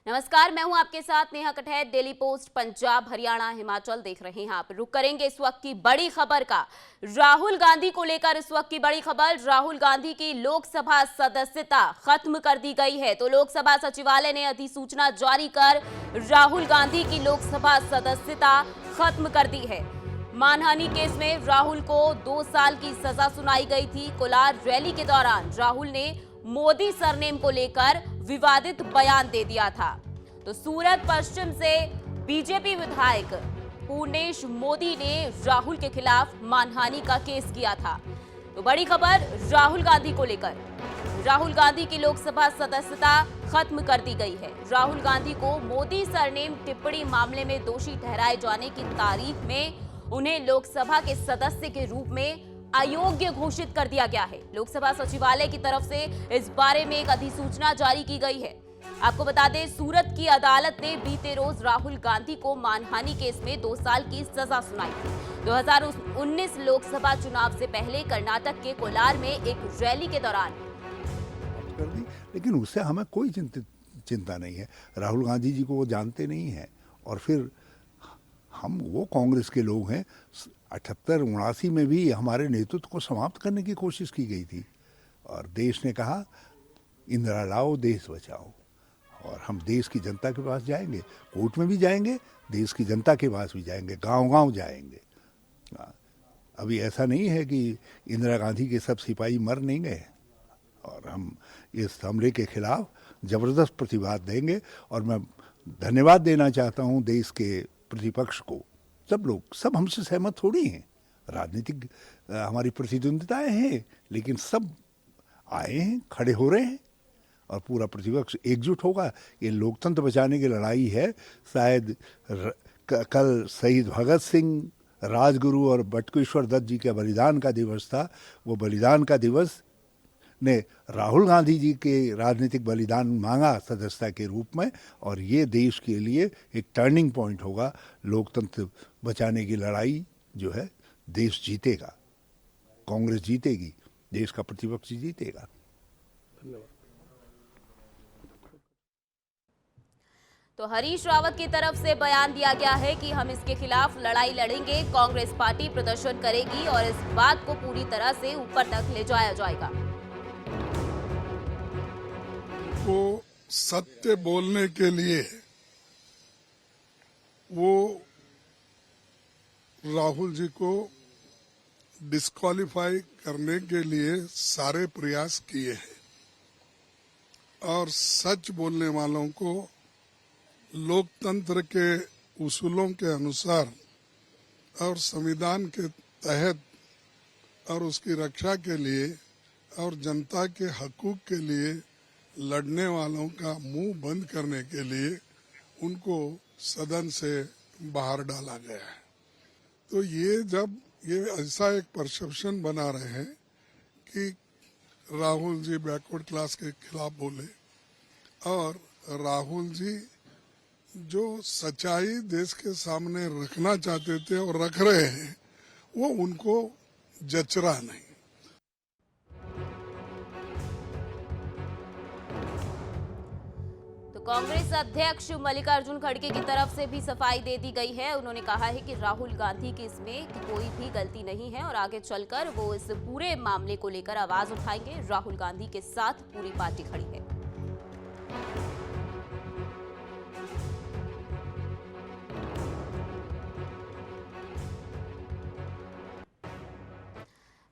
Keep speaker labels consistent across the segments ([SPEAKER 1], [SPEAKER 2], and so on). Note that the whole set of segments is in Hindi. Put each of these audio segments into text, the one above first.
[SPEAKER 1] नमस्कार, मैं हूं आपके साथ नेहा कठैत। डेली पोस्ट पंजाब, हरियाणा, हिमाचल देख रहे हैं आप। रुक करेंगे इस वक्त की बड़ी खबर का। राहुल गांधी को लेकर इस वक्त की बड़ी खबर। राहुल गांधी की लोकसभा सदस्यता खत्म कर दी गई है। तो लोकसभा सचिवालय ने अधिसूचना जारी कर राहुल गांधी की लोकसभा सदस्यता खत्म कर दी है। मानहानि केस में राहुल को 2 साल की सजा सुनाई गई थी। कोलार रैली के दौरान राहुल ने मोदी सरनेम को लेकर विवादित बयान दे दिया था। तो सूरत पश्चिम से बीजेपी विधायक पूर्णेश मोदी ने राहुल के खिलाफ मानहानि का केस किया था। तो बड़ी खबर राहुल गांधी को लेकर। राहुल गांधी की लोकसभा सदस्यता खत्म कर दी गई है। राहुल गांधी को मोदी सरनेम टिप्पणी मामले में दोषी ठहराए जाने की तारीख में उन्हें लोकसभा के सदस्य के रूप में अयोग्य घोषित कर दिया गया है। लोकसभा सचिवालय की तरफ से इस बारे में एक अधिसूचना जारी की गई है। आपको बता दें, सूरत की अदालत ने बीते रोज राहुल गांधी को मानहानि केस में 2 साल की सजा सुनाई थी। 2019 लोकसभा चुनाव से पहले कर्नाटक के कोलार में एक रैली के दौरान
[SPEAKER 2] कर दी, लेकिन उससे हमें कोई चिंता नहीं है। राहुल गांधी जी को वो जानते नहीं है, और फिर वो कांग्रेस के लोग हैं। 78-79 में भी हमारे नेतृत्व को समाप्त करने की कोशिश की गई थी, और देश ने कहा इंदिरा लाओ, देश बचाओ। और हम देश की जनता के पास जाएंगे, कोर्ट में भी जाएंगे, देश की जनता के पास भी जाएंगे, गांव-गांव जाएंगे। अभी ऐसा नहीं है कि इंदिरा गांधी के सब सिपाही मर नहीं गए, और हम इस हमले के खिलाफ जबरदस्त प्रतिवाद देंगे। और मैं धन्यवाद देना चाहता हूं देश के प्रतिपक्ष को। सब लोग, सब हमसे सहमत थोड़ी हैं। राजनीतिक हमारी प्रतिद्वंदिताएं हैं, लेकिन सब आए हैं, खड़े हो रहे हैं, और पूरा प्रतिपक्ष एकजुट होगा। ये लोकतंत्र बचाने की लड़ाई है। शायद कल शहीद भगत सिंह, राजगुरु और बटुकेश्वर दत्त जी के बलिदान का दिवस था। वो बलिदान का दिवस ने राहुल गांधी जी के राजनीतिक बलिदान मांगा सदस्यता के रूप में, और ये देश के लिए एक टर्निंग पॉइंट होगा। लोकतंत्र बचाने की लड़ाई जो है, देश जीतेगा, कांग्रेस जीतेगी, देश का प्रतिपक्ष जीतेगा। धन्यवाद।
[SPEAKER 1] तो हरीश रावत की तरफ से बयान दिया गया है कि हम इसके खिलाफ लड़ाई लड़ेंगे, कांग्रेस पार्टी प्रदर्शन करेगी और इस बात को पूरी तरह से ऊपर तक ले जाया जाएगा।
[SPEAKER 3] को सत्य बोलने के लिए वो राहुल जी को डिस्क्वालीफाई करने के लिए सारे प्रयास किए हैं, और सच बोलने वालों को लोकतंत्र के उसूलों के अनुसार और संविधान के तहत और उसकी रक्षा के लिए और जनता के हकूक के लिए लड़ने वालों का मुंह बंद करने के लिए उनको सदन से बाहर डाला गया है। तो जब ये ऐसा एक परसेप्शन बना रहे हैं कि राहुल जी बैकवर्ड क्लास के खिलाफ बोले, और राहुल जी जो सच्चाई देश के सामने रखना चाहते थे और रख रहे हैं, वो उनको जच रहा नहीं।
[SPEAKER 1] कांग्रेस अध्यक्ष मल्लिकार्जुन खड़गे की तरफ से भी सफाई दे दी गई है। उन्होंने कहा है कि राहुल गांधी की इसमें कोई भी गलती नहीं है और आगे चलकर वो इस पूरे मामले को लेकर आवाज उठाएंगे। राहुल गांधी के साथ पूरी पार्टी खड़ी है।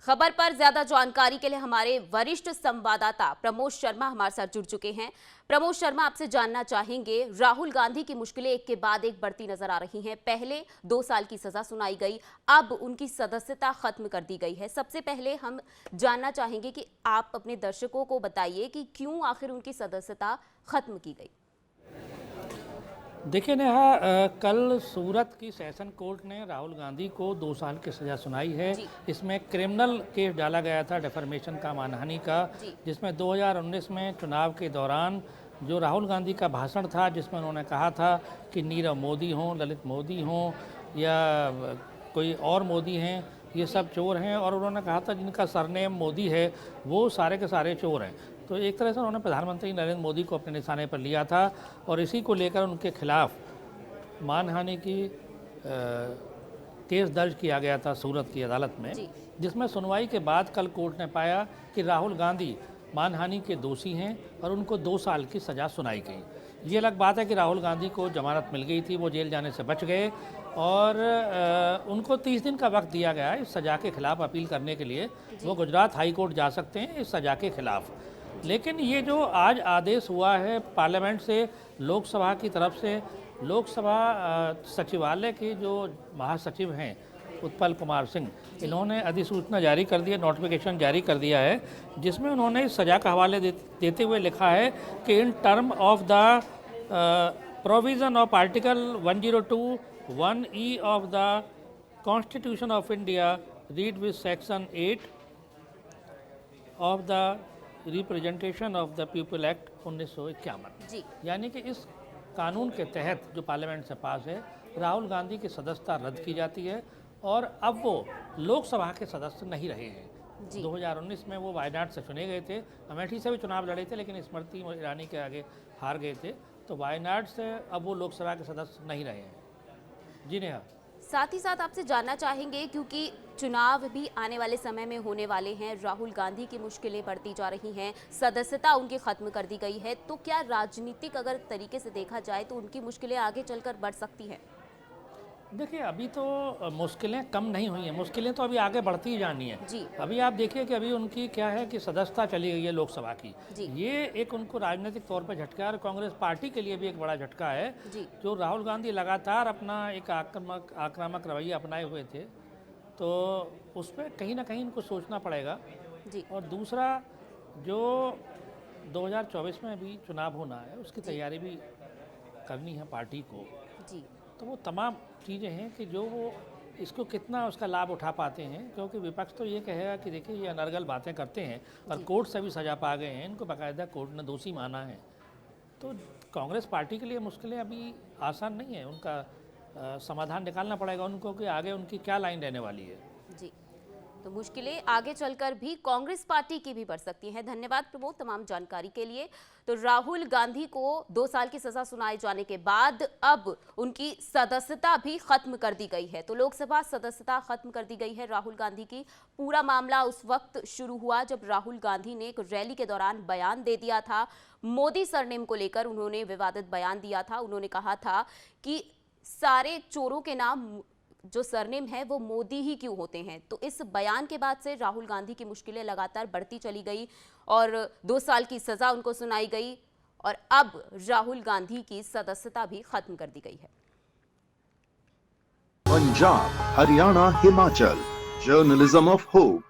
[SPEAKER 1] खबर पर ज्यादा जानकारी के लिए हमारे वरिष्ठ संवाददाता प्रमोद शर्मा हमारे साथ जुड़ चुके हैं। प्रमोद शर्मा, आपसे जानना चाहेंगे, राहुल गांधी की मुश्किलें एक के बाद एक बढ़ती नजर आ रही हैं। पहले 2 साल की सजा सुनाई गई, अब उनकी सदस्यता खत्म कर दी गई है। सबसे पहले हम जानना चाहेंगे कि आप अपने दर्शकों को बताइए कि क्यों आखिर उनकी सदस्यता खत्म की गई।
[SPEAKER 4] देखिए नेहा, कल सूरत की सेशन कोर्ट ने राहुल गांधी को 2 साल की सज़ा सुनाई है। इसमें क्रिमिनल केस डाला गया था, डिफेमेशन का, मानहानि का, जिसमें 2019 में चुनाव के दौरान जो राहुल गांधी का भाषण था, जिसमें उन्होंने कहा था कि नीरव मोदी हों, ललित मोदी हों या कोई और मोदी हैं, ये सब चोर हैं, और उन्होंने कहा था जिनका सरनेम मोदी है वो सारे के सारे चोर हैं। तो एक तरह से उन्होंने प्रधानमंत्री नरेंद्र मोदी को अपने निशाने पर लिया था और इसी को लेकर उनके खिलाफ मानहानि की केस दर्ज किया गया था सूरत की अदालत में, जिसमें सुनवाई के बाद कल कोर्ट ने पाया कि राहुल गांधी मानहानि के दोषी हैं और उनको 2 साल की सज़ा सुनाई गई। ये अलग बात है कि राहुल गांधी को जमानत मिल गई थी, वो जेल जाने से बच गए और उनको 30 दिन का वक्त दिया गया है इस सज़ा के खिलाफ अपील करने के लिए। वो गुजरात हाई कोर्ट जा सकते हैं इस सज़ा के खिलाफ। लेकिन ये जो आज आदेश हुआ है पार्लियामेंट से, लोकसभा की तरफ से, लोकसभा सचिवालय के जो महासचिव हैं उत्पल कुमार सिंह, इन्होंने अधिसूचना जारी कर दी है, नोटिफिकेशन जारी कर दिया है, जिसमें उन्होंने इस सज़ा का हवाले देते हुए लिखा है कि in term of the provision of article 102(1)(e) of the constitution of India read with section 8 of the representation of the people act 1951। यानी कि इस कानून के तहत जो पार्लियामेंट से पास है, राहुल गांधी की सदस्यता रद्द की जाती है और अब वो लोकसभा के सदस्य नहीं रहे हैं। 2019 में वो वायनाड से चुने गए थे, अमेठी से भी चुनाव लड़े थे लेकिन स्मृति ईरानी के आगे हार गए थे, तो वायनाड से अब वो लोकसभा के सदस्य नहीं रहे हैं। जी नेहा,
[SPEAKER 1] साथ ही साथ आपसे जानना चाहेंगे, क्योंकि चुनाव भी आने वाले समय में होने वाले हैं, राहुल गांधी की मुश्किलें बढ़ती जा रही हैं, सदस्यता उनकी खत्म कर दी गई है, तो क्या राजनीतिक अगर तरीके से देखा जाए तो उनकी मुश्किलें आगे चलकर बढ़ सकती हैं?
[SPEAKER 4] देखिए, अभी तो मुश्किलें कम नहीं हुई हैं, मुश्किलें तो अभी आगे बढ़ती ही जानी है। अभी आप देखिए कि अभी उनकी क्या है कि सदस्यता चली गई है लोकसभा की, ये एक उनको राजनीतिक तौर पर झटका है और कांग्रेस पार्टी के लिए भी एक बड़ा झटका है। जो राहुल गांधी लगातार अपना एक आक्रामक रवैया अपनाए हुए थे, तो उस पर कहीं ना कहीं इनको सोचना पड़ेगा। और दूसरा, जो 2024 में भी चुनाव होना है, उसकी तैयारी भी करनी है पार्टी को, तो वो तमाम चीज़ें हैं कि जो वो इसको कितना उसका लाभ उठा पाते हैं, क्योंकि विपक्ष तो ये कहेगा कि देखिए ये अनर्गल बातें करते हैं और कोर्ट से भी सजा पा गए हैं, इनको बाकायदा कोर्ट ने दोषी माना है। तो कांग्रेस पार्टी के लिए मुश्किलें अभी आसान नहीं है, उनका समाधान निकालना पड़ेगा उनको कि आगे उनकी क्या लाइन रहने वाली है।
[SPEAKER 1] जी, तो मुश्किलें आगे चलकर भी कांग्रेस पार्टी की भी बढ़ सकती हैं। धन्यवाद प्रमोद तमाम जानकारी के लिए। तो राहुल गांधी को 2 साल की सजा सुनाए जाने के बाद अब उनकी सदस्यता भी खत्म कर दी गई है, तो लोकसभा सदस्यता खत्म कर दी गई है राहुल गांधी की। पूरा मामला उस वक्त शुरू हुआ जब राहुल गांधी ने एक रैली के दौरान बयान दे दिया था, मोदी सरनेम को लेकर उन्होंने विवादित बयान दिया था। उन्होंने कहा था कि सारे चोरों के नाम जो सरनेम है वो मोदी ही क्यों होते हैं। तो इस बयान के बाद से राहुल गांधी की मुश्किलें लगातार बढ़ती चली गई और 2 साल की सजा उनको सुनाई गई और अब राहुल गांधी की सदस्यता भी खत्म कर दी गई है।
[SPEAKER 5] Punjab, Haryana, Himachal, journalism of hope.